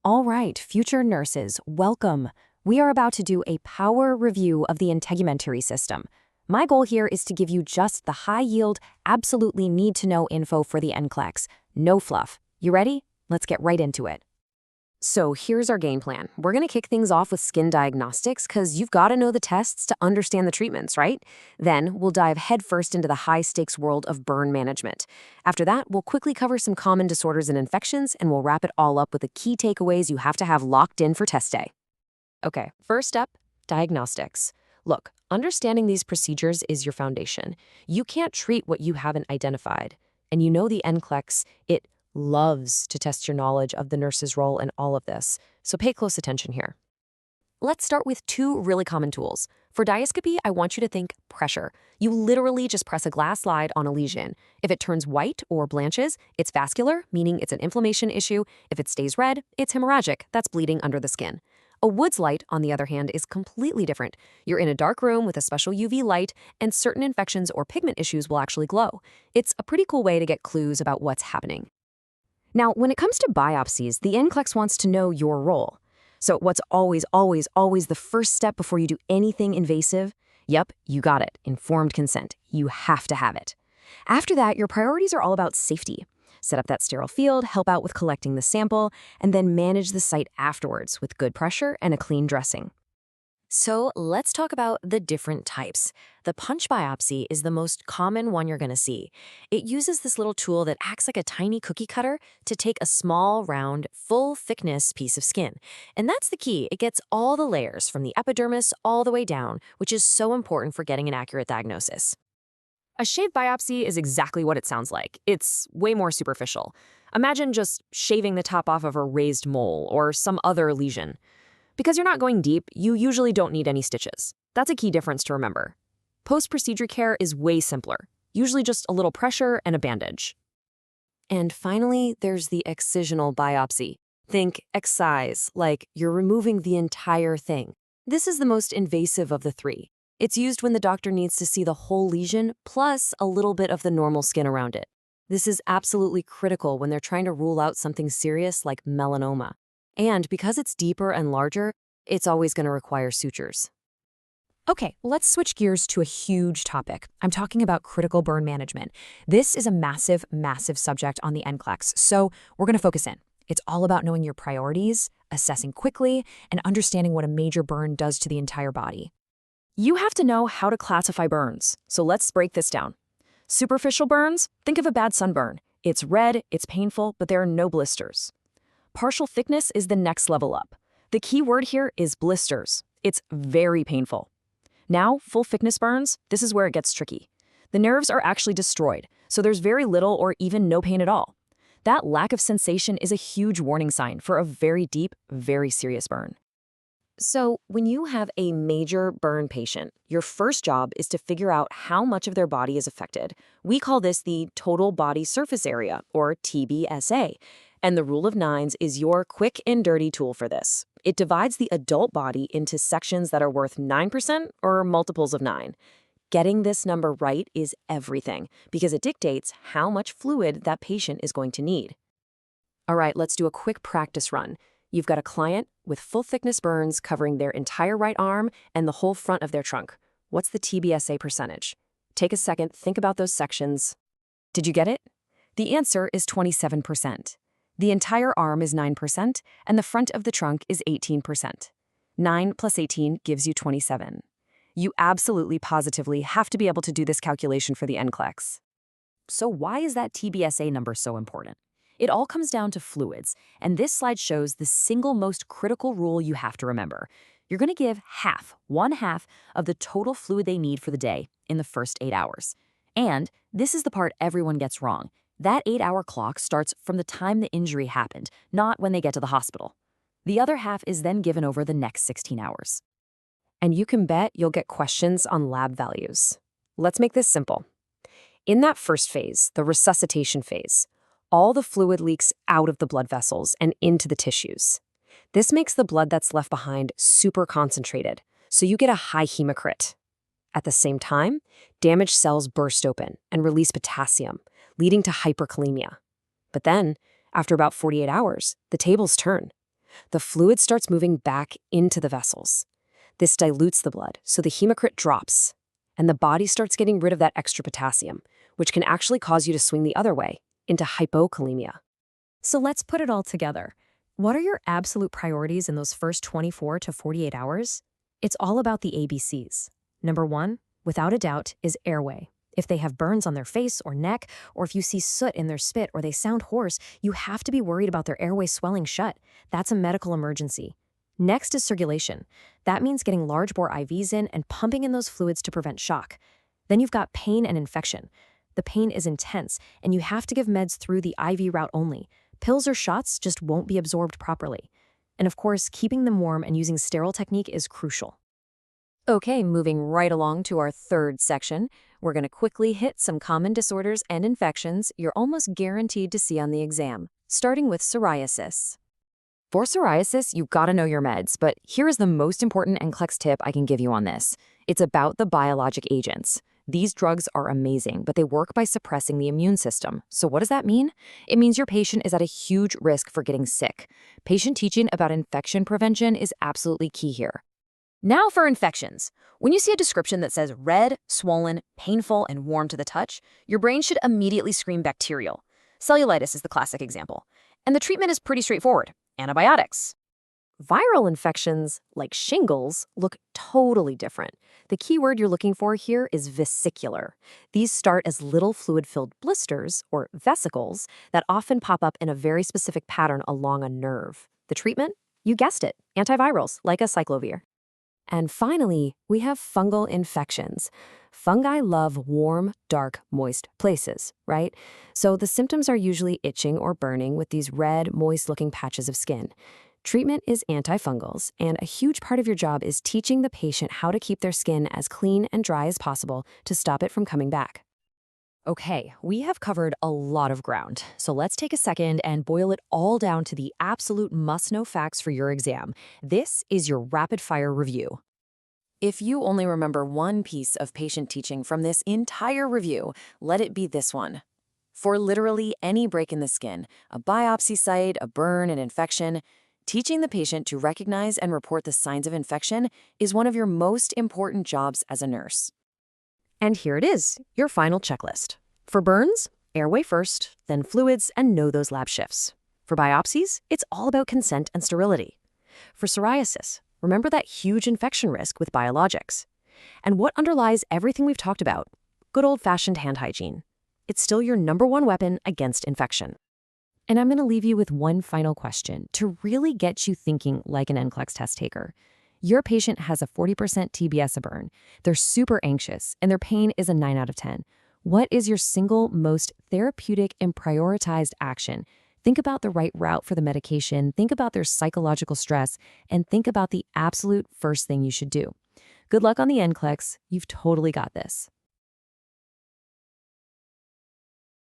All right, future nurses, welcome. We are about to do a power review of the integumentary system. My goal here is to give you just the high-yield, absolutely need-to-know info for the NCLEX. No fluff. You ready? Let's get right into it. So here's our game plan. We're going to kick things off with skin diagnostics because you've got to know the tests to understand the treatments, right? Then we'll dive headfirst into the high-stakes world of burn management. After that, we'll quickly cover some common disorders and infections, and we'll wrap it all up with the key takeaways you have to have locked in for test day. Okay, first up, diagnostics. Look, understanding these procedures is your foundation. You can't treat what you haven't identified. And you know the NCLEX, it loves to test your knowledge of the nurse's role in all of this, so pay close attention here. Let's start with two really common tools. For diascopy, I want you to think pressure. You literally just press a glass slide on a lesion. If it turns white or blanches, it's vascular, meaning it's an inflammation issue. If it stays red, it's hemorrhagic, that's bleeding under the skin. A Woods light, on the other hand, is completely different. You're in a dark room with a special UV light, and certain infections or pigment issues will actually glow. It's a pretty cool way to get clues about what's happening. Now, when it comes to biopsies, the NCLEX wants to know your role. So what's always the first step before you do anything invasive? Yep, you got it. Informed consent. You have to have it. After that, your priorities are all about safety. Set up that sterile field, help out with collecting the sample, and then manage the site afterwards with good pressure and a clean dressing. So let's talk about the different types. The punch biopsy is the most common one you're going to see. It uses this little tool that acts like a tiny cookie cutter to take a small, round, full-thickness piece of skin. And that's the key. It gets all the layers from the epidermis all the way down, which is so important for getting an accurate diagnosis. A shave biopsy is exactly what it sounds like. It's way more superficial. Imagine just shaving the top off of a raised mole or some other lesion. Because you're not going deep, you usually don't need any stitches. That's a key difference to remember. Post-procedure care is way simpler, usually just a little pressure and a bandage. And finally, there's the excisional biopsy. Think excise, like you're removing the entire thing. This is the most invasive of the three. It's used when the doctor needs to see the whole lesion plus a little bit of the normal skin around it. This is absolutely critical when they're trying to rule out something serious like melanoma. And because it's deeper and larger, it's always going to require sutures. Okay, let's switch gears to a huge topic. I'm talking about critical burn management. This is a massive subject on the NCLEX, so we're going to focus in. It's all about knowing your priorities, assessing quickly, and understanding what a major burn does to the entire body. You have to know how to classify burns, so let's break this down. Superficial burns, think of a bad sunburn. It's red, it's painful, but there are no blisters. Partial thickness is the next level up. The key word here is blisters. It's very painful. Now, full thickness burns, this is where it gets tricky. The nerves are actually destroyed, so there's very little or even no pain at all. That lack of sensation is a huge warning sign for a very deep, very serious burn. So, when you have a major burn patient, your first job is to figure out how much of their body is affected. We call this the total body surface area, or TBSA. And the rule of nines is your quick and dirty tool for this. It divides the adult body into sections that are worth 9% or multiples of 9. Getting this number right is everything because it dictates how much fluid that patient is going to need. All right, let's do a quick practice run. You've got a client with full thickness burns covering their entire right arm and the whole front of their trunk. What's the TBSA percentage? Take a second, think about those sections. Did you get it? The answer is 27%. The entire arm is 9%, and the front of the trunk is 18%. 9 plus 18 gives you 27. You absolutely positively have to be able to do this calculation for the NCLEX. So why is that TBSA number so important? It all comes down to fluids, and this slide shows the single most critical rule you have to remember. You're going to give one half of the total fluid they need for the day in the first 8 hours. And this is the part everyone gets wrong. That 8-hour clock starts from the time the injury happened, not when they get to the hospital. The other half is then given over the next 16 hours. And you can bet you'll get questions on lab values. Let's make this simple. In that first phase, the resuscitation phase, all the fluid leaks out of the blood vessels and into the tissues. This makes the blood that's left behind super concentrated, so you get a high hematocrit. At the same time, damaged cells burst open and release potassium, leading to hyperkalemia. But then, after about 48 hours, the tables turn. The fluid starts moving back into the vessels. This dilutes the blood, so the hematocrit drops, and the body starts getting rid of that extra potassium, which can actually cause you to swing the other way, into hypokalemia. So let's put it all together. What are your absolute priorities in those first 24 to 48 hours? It's all about the ABCs. Number 1, without a doubt, is airway. If they have burns on their face or neck, or if you see soot in their spit or they sound hoarse, you have to be worried about their airway swelling shut. That's a medical emergency. Next is circulation. That means getting large bore IVs in and pumping in those fluids to prevent shock. Then you've got pain and infection. The pain is intense, and you have to give meds through the IV route only. Pills or shots just won't be absorbed properly. And of course, keeping them warm and using sterile technique is crucial. Okay, moving right along to our third section, we're going to quickly hit some common disorders and infections you're almost guaranteed to see on the exam, starting with psoriasis. For psoriasis, you've got to know your meds, but here is the most important NCLEX tip I can give you on this. It's about the biologic agents. These drugs are amazing, but they work by suppressing the immune system. So what does that mean? It means your patient is at a huge risk for getting sick. Patient teaching about infection prevention is absolutely key here. Now for infections. When you see a description that says red, swollen, painful, and warm to the touch, your brain should immediately scream bacterial. Cellulitis is the classic example. And the treatment is pretty straightforward: antibiotics. Viral infections, like shingles, look totally different. The key word you're looking for here is vesicular. These start as little fluid-filled blisters, or vesicles, that often pop up in a very specific pattern along a nerve. The treatment? You guessed it, antivirals, like acyclovir. And finally, we have fungal infections. Fungi love warm, dark, moist places, right? So the symptoms are usually itching or burning with these red, moist-looking patches of skin. Treatment is antifungals, and a huge part of your job is teaching the patient how to keep their skin as clean and dry as possible to stop it from coming back. Okay, we have covered a lot of ground, so let's take a second and boil it all down to the absolute must-know facts for your exam. This is your rapid-fire review. If you only remember one piece of patient teaching from this entire review, let it be this one. For literally any break in the skin, a biopsy site, a burn, an infection, teaching the patient to recognize and report the signs of infection is one of your most important jobs as a nurse. And here it is, your final checklist. For burns, airway first, then fluids, and know those lab shifts. For biopsies, it's all about consent and sterility. For psoriasis, remember that huge infection risk with biologics. And what underlies everything we've talked about? Good old-fashioned hand hygiene. It's still your #1 weapon against infection. And I'm going to leave you with one final question to really get you thinking like an NCLEX test taker. Your patient has a 40% TBS burn. They're super anxious, and their pain is a 9 out of 10. What is your single most therapeutic and prioritized action? Think about the right route for the medication, think about their psychological stress, and think about the absolute first thing you should do. Good luck on the NCLEX. You've totally got this.